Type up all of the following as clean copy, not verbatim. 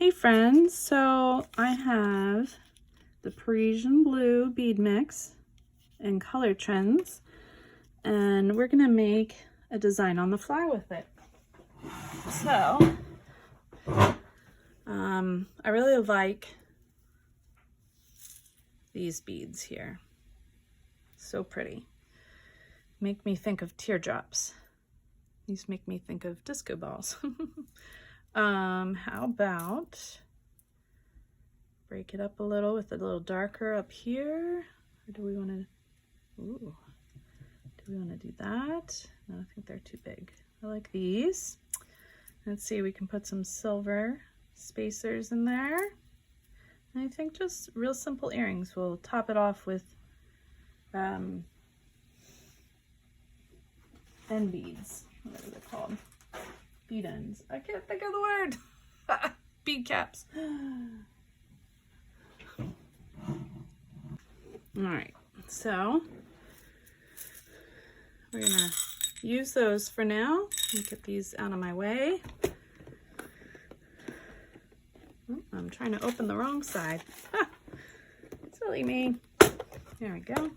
Hey friends, so I have the Parisian Blue bead mix in Color Trends, and we're gonna make a design on the fly with it. So, I really like these beads here. So pretty. Make me think of teardrops. These make me think of disco balls. How about break it up a little with a little darker up here? Or do we want to, do we want to do that? No, I think they're too big. I like these. Let's see, we can put some silver spacers in there. And I think just real simple earrings. We'll top it off with end beads, whatever they're called. Bead ends. I can't think of the word. Bead caps. All right, so we're gonna use those for now. Let me get these out of my way. Oh, I'm trying to open the wrong side. Silly me. There we go.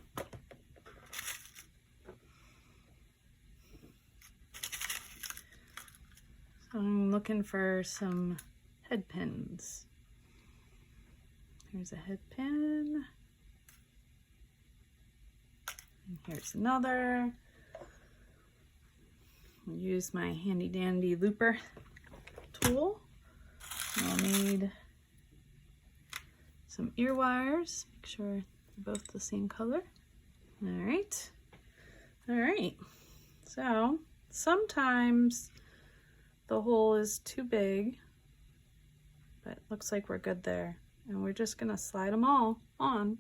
I'm looking for some head pins. Here's a head pin. And here's another. I'll use my handy dandy looper tool. I'll need some ear wires. Make sure they're both the same color. All right. All right. So sometimes the hole is too big, but looks like we're good there. And we're just gonna slide them all on.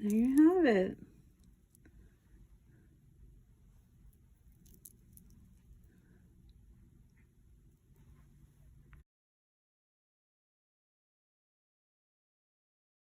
There you have it.